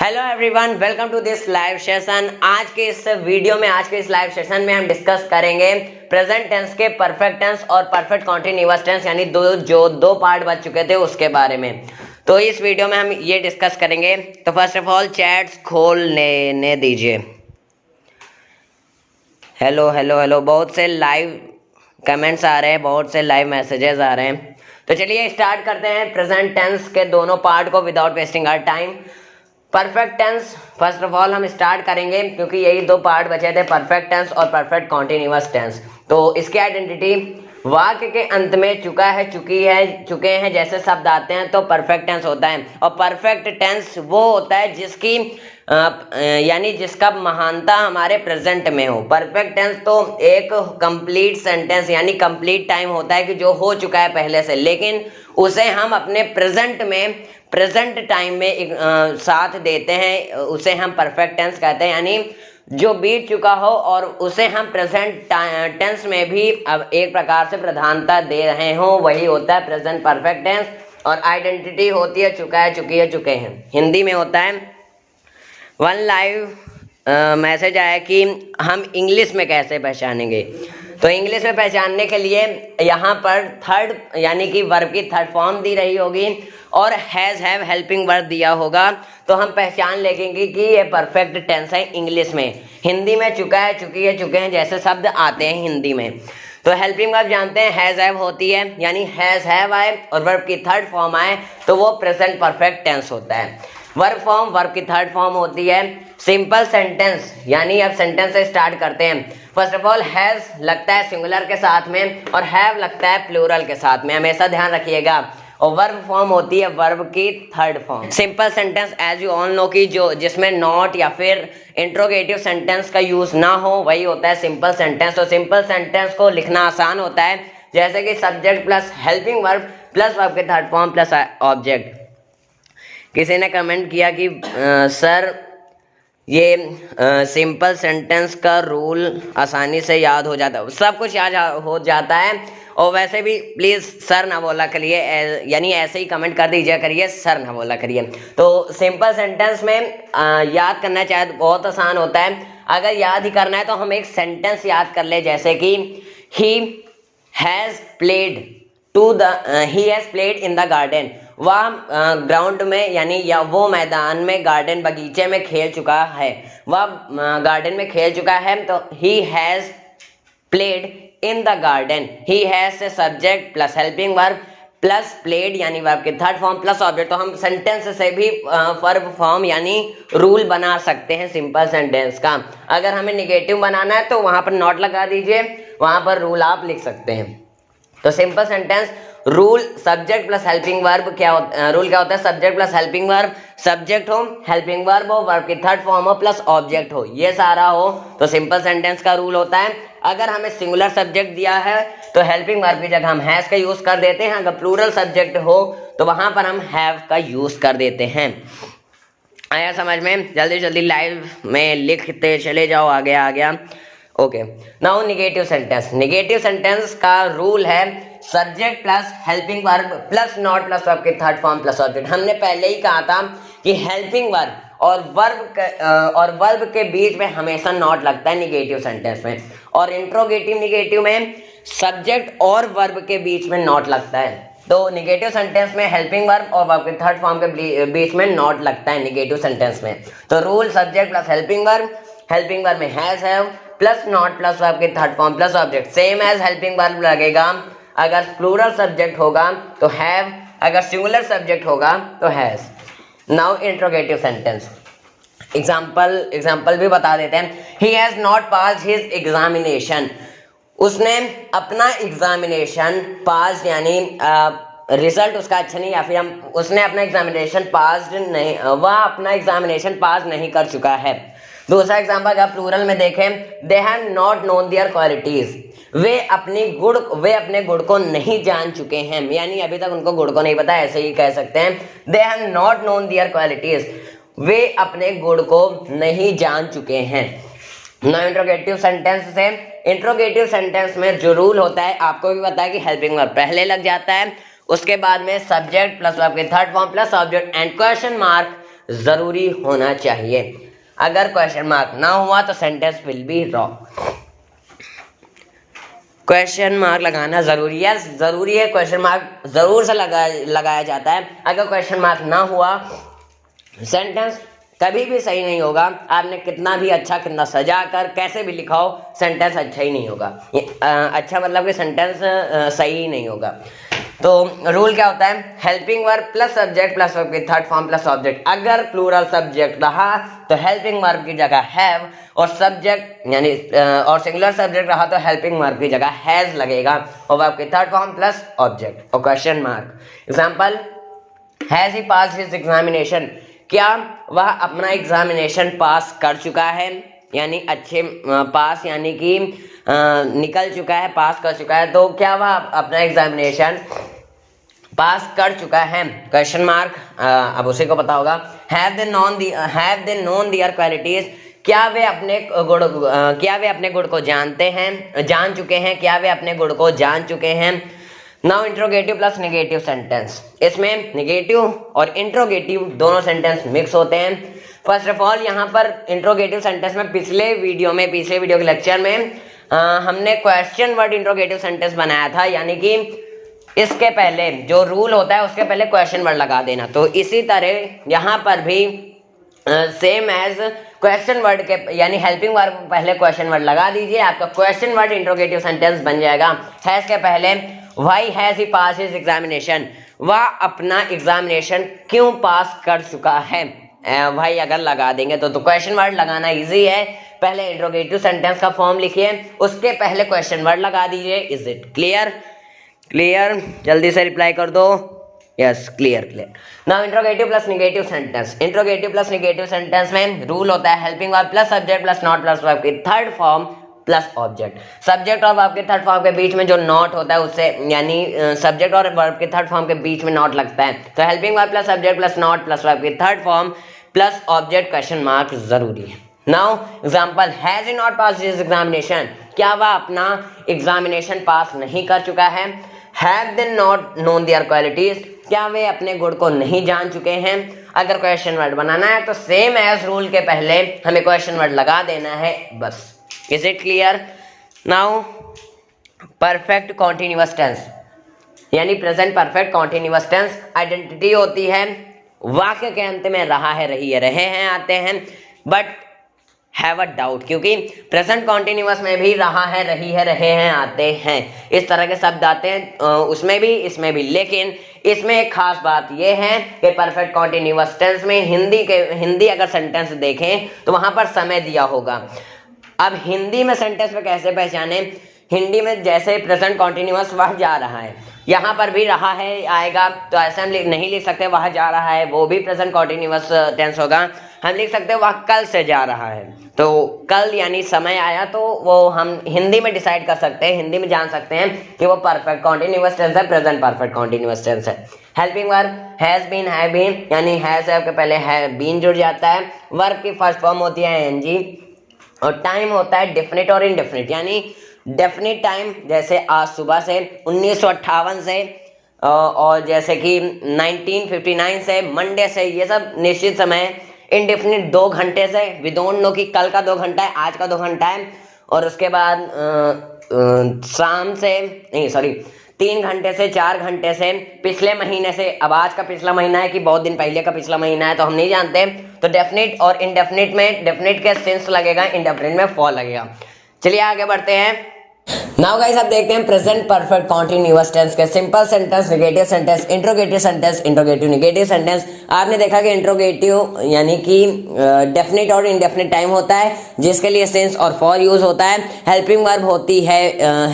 Hello everyone, welcome to this live session. आज के इस लाइव सेशन में हम डिस्कस करेंगे प्रेजेंट टेंस के परफेक्ट टेंस और परफेक्ट कॉन्टिन्यूअस टेंस, यानी दो पार्ट बच चुके थे उसके बारे में। तो इस वीडियो में हम ये डिस्कस करेंगे। तो फर्स्ट ऑफ ऑल चैट्स खोलने दीजिए। हेलो हेलो हेलो, बहुत से लाइव कमेंट्स आ रहे हैं, बहुत से लाइव मैसेजेस आ रहे हैं। तो चलिए स्टार्ट करते हैं प्रेजेंट टेंस के दोनों पार्ट को without wasting our time. Perfect tense first of all हम स्टार्ट करेंगे, क्योंकि यही दो पार्ट बचे थे, परफेक्ट टेंस और परफेक्ट कॉन्टिन्यूअस टेंस। तो इसकी आइडेंटिटी वाक्य के अंत में चुका है, चुकी है, चुके हैं जैसे शब्द आते हैं तो परफेक्ट टेंस होता है। और परफेक्ट टेंस वो होता है जिसकी यानी जिसका महानता हमारे प्रेजेंट में हो। परफेक्ट टेंस तो एक कंप्लीट सेंटेंस यानी कंप्लीट टाइम होता है कि जो हो चुका है पहले से, लेकिन उसे हम अपने प्रेजेंट टाइम में साथ देते हैं, उसे हम परफेक्ट टेंस कहते हैं। यानी जो बीत चुका हो और उसे हम प्रेजेंट टेंस में भी अब एक प्रकार से प्रधानता दे रहे हो, वही होता है प्रेजेंट परफेक्ट टेंस। और आइडेंटिटी होती है चुका है, चुकी है, चुके हैं। हिंदी में होता है वन लाइव मैसेज आया कि हम इंग्लिश में कैसे पहचानेंगे। तो इंग्लिश में पहचानने के लिए यहाँ पर थर्ड यानी कि वर्ब की थर्ड फॉर्म दी रही होगी और हैज़ हैव हेल्पिंग वर्ब दिया होगा, तो हम पहचान लेंगे कि ये परफेक्ट टेंस है इंग्लिश में। हिंदी में चुका है, चुकी है, चुके हैं जैसे शब्द आते हैं हिंदी में। तो हेल्पिंग वर्ब जानते हैं हैज़ हैव होती है, यानी हैज़ हैव आए और वर्ब की थर्ड फॉर्म आए तो वो प्रेजेंट परफेक्ट टेंस होता है। वर्ब की थर्ड फॉर्म होती है सिंपल सेंटेंस, यानी अब सेंटेंस से स्टार्ट करते हैं। फर्स्ट ऑफ ऑल हैज़ लगता है सिंगुलर के साथ में और हैव लगता है प्लूरल के साथ में, हमेशा ध्यान रखिएगा। और वर्ब फॉर्म होती है वर्ब की third form. Simple sentence as you all know की जिसमें नॉट या फिर इंट्रोगेटिव सेंटेंस का यूज ना हो, वही होता है सिंपल सेंटेंस। तो सिंपल सेंटेंस को लिखना आसान होता है, जैसे कि subject plus helping verb plus verb के थर्ड फॉर्म प्लस ऑब्जेक्ट। किसी ने कमेंट किया कि सर ये सिंपल सेंटेंस का रूल आसानी से याद हो जाता है। सब कुछ याद हो जाता है, और वैसे भी प्लीज़ सर ना बोला करिए, यानी ऐसे ही कमेंट कर दीजिए करिए, सर ना बोला करिए। तो सिंपल सेंटेंस में याद करना चाहे तो बहुत आसान होता है। अगर याद ही करना है तो हम एक सेंटेंस याद कर ले, जैसे कि ही has played in the garden. वह ग्राउंड में यानी या वो मैदान में, गार्डन बगीचे में खेल चुका है, वह गार्डन में खेल चुका है। तो he has played in the garden. He has से subject plus helping verb plus played यानी वर्ब के थर्ड फॉर्म प्लस ऑब्जेक्ट। तो हम सेंटेंस से भी वर्ब फॉर्म यानी रूल बना सकते हैं सिंपल सेंटेंस का। अगर हमें निगेटिव बनाना है तो वहां पर नॉट लगा दीजिए, वहां पर रूल आप लिख सकते हैं। तो simple sentence rule subject plus helping verb rule क्या होता है? Subject plus helping verb, subject हो, हेल्पिंग वर्ब हो, वर्ब की थर्ड फॉर्म हो प्लस ऑब्जेक्ट हो, ये सारा हो तो सिंपल सेंटेंस का रूल होता है। अगर हमें सिंगुलर सब्जेक्ट दिया है तो हेल्पिंग वर्ब की जगह हम हैज का यूज कर देते हैं। अगर प्लूरल सब्जेक्ट हो तो वहां पर हम हैव का यूज कर देते हैं। आया समझ में? जल्दी जल्दी लाइव में लिखते चले जाओ, आगे आ गया। Okay, now negative sentence. Negative sentence का रूल है subject plus helping verb plus not plus verb के थर्ड फॉर्म प्लस ऑब्जेक्ट। हमने पहले ही कहा था कि हेल्पिंग वर्ब और वर्ब के बीच में हमेशा नॉट लगता है निगेटिव सेंटेंस में, और इंट्रोगेटिव निगेटिव में सब्जेक्ट और वर्ब के बीच में नॉट लगता है। तो निगेटिव सेंटेंस में हेल्पिंग वर्ब और वर्ब के थर्ड फॉर्म के बीच में नॉट लगता है निगेटिव सेंटेंस में। तो rule subject plus helping verb में has have plus not plus verb के third form plus object. Same as helping verb लगेगा, अगर प्लूरल सब्जेक्ट होगा तो हैव, अगर सिंगुलर सब्जेक्ट होगा तो has. Now interrogative sentence example भी बता देते हैं। ही has not pass his examination. उसने अपना एग्जामिनेशन पास यानी रिजल्ट उसका अच्छा नहीं, या फिर उसने अपना एग्जामिनेशन पास नहीं, वह अपना एग्जामिनेशन पास नहीं कर चुका है। दूसरा एग्जाम्पल अगर प्लूरल में देखें, they have not known their qualities. वे अपने गुण को नहीं जान चुके हैं, यानी अभी तक उनको गुण को नहीं पता, ऐसे ही कह सकते हैं। They have not known their qualities, वे अपने गुण को नहीं जान चुके हैं। ना इंट्रोगेटिव सेंटेंस में जो रूल होता है आपको भी पता है कि हेल्पिंग वर्ब पहले लग जाता है, उसके बाद में सब्जेक्ट प्लस वर्ब के third form plus object and question mark जरूरी होना चाहिए। अगर क्वेश्चन मार्क ना हुआ तो sentence will be wrong. Question mark लगाना जरूरी है, जरूरी है, क्वेश्चन मार्क जरूर से लगाया जाता है। अगर क्वेश्चन मार्क ना हुआ सेंटेंस कभी भी सही नहीं होगा। आपने कितना भी अच्छा, कितना सजा कर, कैसे भी लिखा हो, सेंटेंस अच्छा ही नहीं होगा। अच्छा मतलब कि सेंटेंस सही ही नहीं होगा। तो रूल क्या होता है, helping verb plus subject plus verb की थर्ड फॉर्म प्लस ऑब्जेक्ट। अगर प्लूरल सब्जेक्ट रहा तो हेल्पिंग वर्ब की जगह हैव, और सब्जेक्ट यानी और सिंगुलर सब्जेक्ट रहा तो हेल्पिंग वर्ब की जगह हैज लगेगा, और वर्ब की थर्ड फॉर्म प्लस ऑब्जेक्ट और question mark. Example, has he pass his examination, क्या वह अपना एग्जामिनेशन पास कर चुका है, यानी अच्छे पास यानी कि निकल चुका है, पास कर चुका है। तो क्या वह अपना एग्जामिनेशन पास कर चुका है, क्वेश्चन मार्क। अब उसी को पता होगा। Have they known their qualities, क्या वे अपने गुण को जानते हैं, जान चुके हैं, क्या वे अपने गुण को जान चुके हैं। Now interrogative plus negative sentence, इसमें नेगेटिव और इंट्रोगेटिव दोनों सेंटेंस मिक्स होते हैं। फर्स्ट ऑफ ऑल यहाँ पर इंट्रोगेटिव सेंटेंस में पिछले वीडियो के लेक्चर में हमने क्वेश्चन वर्ड इंट्रोगेटिव सेंटेंस बनाया था, यानी कि इसके पहले जो रूल होता है उसके पहले क्वेश्चन वर्ड लगा देना। तो इसी तरह यहाँ पर भी सेम एज क्वेश्चन वर्ड के यानी हेल्पिंग वर्ब पहले क्वेश्चन वर्ड लगा दीजिए, आपका क्वेश्चन वर्ड इंट्रोगेटिव सेंटेंस बन जाएगा। हैज के पहले why has he pass his examination, वह अपना एग्जामिनेशन क्यों पास कर चुका है। भाई अगर लगा देंगे तो क्वेश्चन वर्ड लगाना इजी है। पहले इंट्रोगेटिव सेंटेंस का फॉर्म लिखिए, उसके पहले क्वेश्चन वर्ड लगा दीजिए। Is it clear? क्लियर, जल्दी से रिप्लाई कर दो। Yes, clear clear. Now interrogative plus negative sentence, interrogative plus negative sentence में रूल होता है helping verb plus subject plus not plus verb की third form plus object. Subject और verb के थर्ड फॉर्म के बीच में जो नॉट होता है उससे, यानी सब्जेक्ट और वर्ब के थर्ड फॉर्म के बीच में नॉट लगता है। तो helping verb plus subject plus not plus verb की third form plus object question mark जरूरी है। Now example, has he not pass his examination, क्या वह अपना एग्जामिनेशन पास नहीं कर चुका है। Have they not known their qualities, क्या वे अपने गुण को नहीं जान चुके हैं। अगर क्वेश्चन वर्ड बनाना है तो सेम एज रूल के पहले हमें क्वेश्चन वर्ड लगा देना है, बस। Is it clear? Now perfect continuous tense यानी present perfect continuous tense, identity होती है वाक्य के अंत में रहा है, रही है, रहे हैं आते हैं, बट हैव अ डाउट, क्योंकि प्रेजेंट कॉन्टिन्यूअस में भी रहा है, रही है, रहे हैं आते हैं, इस तरह के शब्द आते हैं उसमें भी इसमें भी। लेकिन इसमें एक खास बात यह है कि परफेक्ट कॉन्टिन्यूअस टेंस में हिंदी अगर सेंटेंस देखें तो वहां पर समय दिया होगा। अब हिंदी में सेंटेंस में कैसे पहचाने, हिंदी में जैसे प्रेजेंट कॉन्टिन्यूअस वह जा रहा है, यहाँ पर भी रहा है आएगा, तो ऐसे हम नहीं लिख सकते वह जा रहा है, वो भी प्रेजेंट कॉन्टिन्यूअस टेंस होगा। हम लिख सकते हैं वह कल से जा रहा है, तो कल यानी समय आया, तो वो हम हिंदी में डिसाइड कर सकते हैं, हिंदी में जान सकते हैं कि वो परफेक्ट कॉन्टिन्यूअस टेंस है, प्रेजेंट परफेक्ट कॉन्टिन्यूअस टेंस है। Helping verb has been, have been, यानी हैज के पहले हैव बीन जुड़ जाता है। वर्ब की फर्स्ट फॉर्म होती है एनजी, और टाइम होता है डेफिनिट और इनडेफिनिट, यानी डेफिनिट टाइम जैसे आज सुबह से 1958 से, और जैसे कि 1959 से, मंडे से, ये सब निश्चित समय। इनडेफिनिट 2 घंटे से, वी डोंट नो कि कल का 2 घंटा है, आज का 2 घंटा है। और उसके बाद शाम से नहीं सॉरी 3 घंटे से, 4 घंटे से, पिछले महीने से। अब आज का पिछला महीना है कि बहुत दिन पहले का पिछला महीना है तो हम नहीं जानते। तो डेफिनिट और इनडेफिनिट में डेफिनिट के सेंस लगेगा, इनडेफिनिट में फॉल लगेगा। चलिए आगे बढ़ते हैं। नाउ गाइस आप देखते हैं प्रेजेंट परफेक्ट कॉन्टिन्यूअस टेंस के simple sentence, negative sentence, interrogative sentence, interrogative negative sentence. आपने देखा कि इंट्रोगेटिव यानी कि डेफिनिट और इनडेफिनिट टाइम होता है जिसके लिए सिंस और फॉर यूज होता है। हेल्पिंग वर्ब होती है,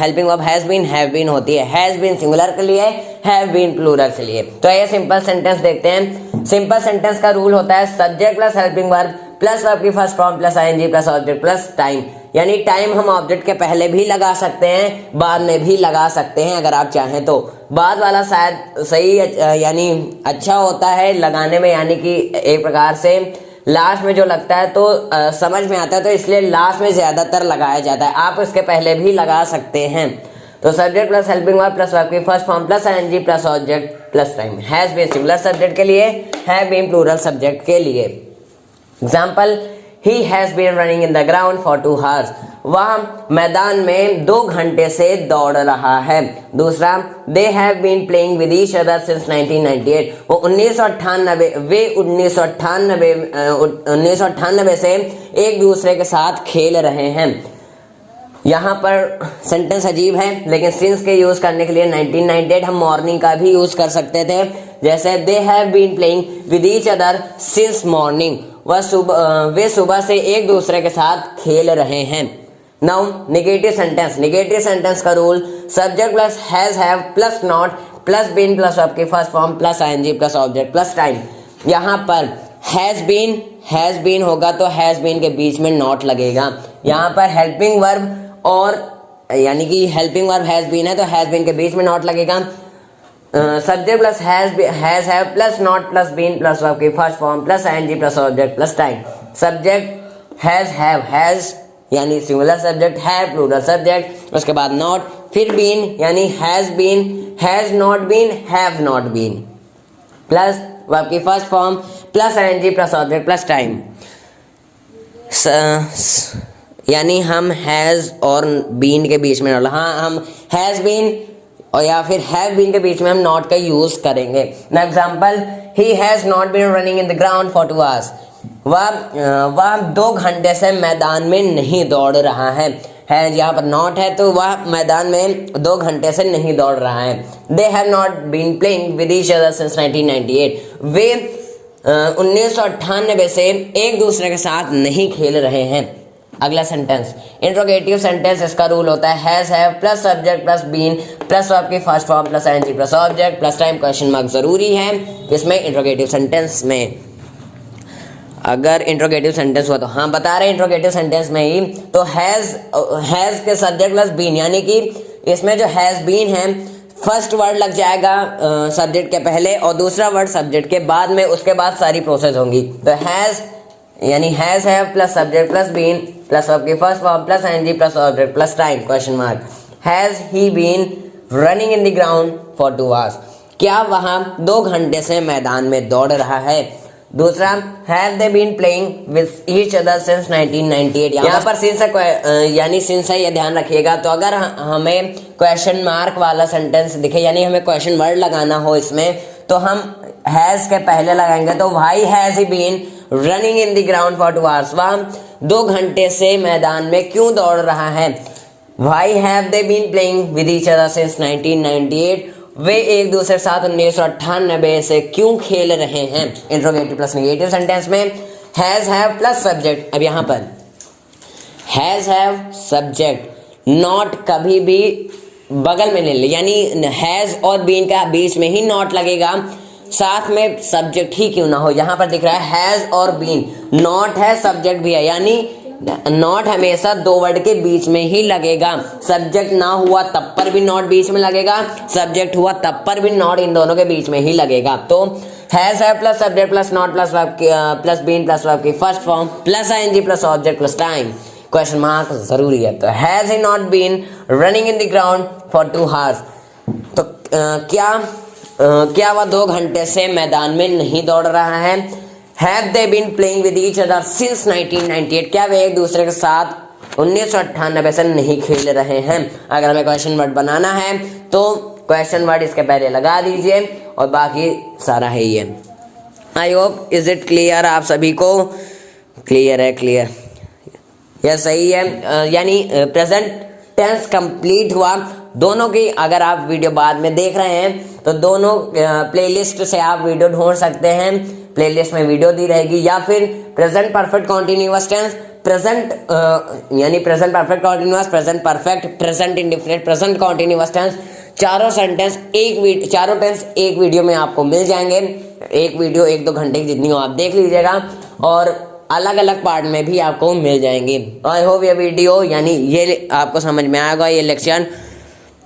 helping verb has been, have been होती है। हैज बीन सिंगुलर के लिए, हैव बीन प्लूरल के लिए। तो ये सिंपल सेंटेंस देखते हैं। सिंपल सेंटेंस का रूल होता है subject plus helping verb plus verb की first form plus ING plus object plus time, यानी टाइम हम ऑब्जेक्ट के पहले भी लगा सकते हैं, बाद में भी लगा सकते हैं अगर आप चाहें तो। बाद वाला शायद सही यानी अच्छा होता है लगाने में, यानी कि एक प्रकार से लास्ट में जो लगता है तो समझ में आता है, तो इसलिए लास्ट में ज्यादातर लगाया जाता है। आप इसके पहले भी लगा सकते हैं। तो subject plus helping verb plus verb की first form plus ING plus object plus time. Has been singular subject के लिए, हैव बीन प्लूरल सब्जेक्ट के लिए। Example, he has been running in the ground for 2 hours, वह मैदान में 2 घंटे से दौड़ रहा है। दूसरा, they have been playing with each other since 1998, वो 1998 से एक दूसरे के साथ खेल रहे हैं। यहाँ पर सेंटेंस अजीब है, लेकिन सिंस के यूज करने के लिए 1998 हम मॉर्निंग का भी यूज कर सकते थे। जैसे they have been playing with each other since morning, वे सुबह से एक दूसरे के साथ खेल रहे हैं। नाउ नेगेटिव सेंटेंस का rule, subject plus has have plus not plus been plus verb की first form plus ING plus object plus time. यहाँ पर हैज बीन होगा तो हैज बीन के बीच में नॉट लगेगा। यहाँ पर हेल्पिंग वर्ब और यानी कि हेल्पिंग वर्ब हैज बीन है तो हैज बीन के बीच में नॉट लगेगा। Subject plus has have plus not plus been plus verb की first form plus ING plus object plus time. Subject has यानी singular subject, have plural subject, उसके बाद नॉट, फिर बीन यानी has not been, have not been, plus verb की first form plus ING plus object plus time. यानी हम has और been के बीच में, हम हैज बीन और या फिर हैव बीन के बीच में हम नॉट का यूज करेंगे। Example, he has not been running in the ground for 2 hours, वह 2 घंटे से मैदान में नहीं दौड़ रहा है। यहाँ पर नॉट है तो वह मैदान में 2 घंटे से नहीं दौड़ रहा है। They have not been playing with each other since 1998, वे 1998 से एक दूसरे के साथ नहीं खेल रहे हैं। अगला सेंटेंस इंट्रोगेटिव सेंटेंस, इसका रूल होता है has have plus subject plus been plus verb की first form plus ING plus object plus time. Question mark जरूरी है इसमें इंट्रोगेटिव सेंटेंस में। अगर इंट्रोगेटिव सेंटेंस हुआ तो हाँ बता रहे हैं इंट्रोगेटिव सेंटेंस में ही, तो हैज के सब्जेक्ट प्लस बीन, यानी कि इसमें जो हैज बीन है फर्स्ट वर्ड लग जाएगा सब्जेक्ट के पहले और दूसरा वर्ड सब्जेक्ट के बाद में, उसके बाद सारी प्रोसेस होंगी। तो हैज यानी has have plus subject plus been plus verb की first form plus ING plus object plus time. Question mark, has he been running in the ground for 2 hours, क्या वहां 2 घंटे से मैदान में दौड़ रहा है। दूसरा, have they been playing with each other since 1998, यहाँ पर सिंस यानी सिंस है, ये ध्यान रखिएगा। तो अगर हमें क्वेश्चन मार्क वाला सेंटेंस दिखे यानी हमें क्वेश्चन वर्ड लगाना हो इसमें, तो हम हैज के पहले लगाएंगे। तो why has he been running in the ground for 2 hours, वह 2 घंटे से मैदान में क्यों दौड़ रहा है। Why have they been playing with each other since 1998, वे एक दूसरे के साथ 1998 से क्यों खेल रहे हैं। इंट्रोगेटिव प्लस नेगेटिव सेंटेंस में हैज हैव प्लस सब्जेक्ट, अब यहाँ पर हैज हैव सब्जेक्ट, नॉट कभी भी बगल में ले ले, यानी हैज और बीन का बीच में ही नॉट लगेगा, साथ में सब्जेक्ट ही क्यों ना हो। यहाँ पर दिख रहा है हैज और बीन, नॉट है सब्जेक्ट भी है, यानी नॉट हमेशा 2 वर्ड के बीच में ही लगेगा। सब्जेक्ट ना हुआ तब पर भी नॉट बीच में लगेगा, सब्जेक्ट हुआ तब पर भी नॉट इन दोनों के बीच में ही लगेगा। तो has have plus subject plus not plus verb plus been plus verb की first form plus ING plus object plus time. Question mark जरूरी है। तो has he not been running in the ground for 2 hours, तो क्या वह 2 घंटे से मैदान में नहीं दौड़ रहा है। Have they been playing with each other since 1998, क्या वे एक दूसरे के साथ 1998 से नहीं खेल रहे हैं। अगर हमें क्वेश्चन वर्ड बनाना है तो क्वेश्चन वर्ड इसके पहले लगा दीजिए और बाकी सारा है ये। I hope is it clear, आप सभी को क्लियर है। क्लियर, यह सही है, यानी प्रेजेंट टेंस कंप्लीट हुआ। दोनों की अगर आप वीडियो बाद में देख रहे हैं तो दोनों प्लेलिस्ट से आप वीडियो ढूंढ सकते हैं, प्लेलिस्ट में वीडियो दी रहेगी। या फिर present perfect continuous tense, present यानी present perfect continuous, present perfect, present indefinite, present continuous tense, चारों टेंस एक वीडियो में आपको मिल जाएंगे। एक वीडियो 1-2 घंटे की जितनी हो आप देख लीजिएगा और अलग अलग पार्ट में भी आपको मिल जाएंगे। आई होप ये वीडियो यानी ये आपको समझ में आएगा ये लेक्चर।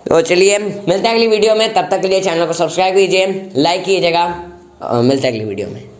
तो चलिए मिलते हैं अगली वीडियो में, तब तक के लिए चैनल को सब्सक्राइब कीजिए, लाइक कीजिएगा, मिलते हैं अगली वीडियो में।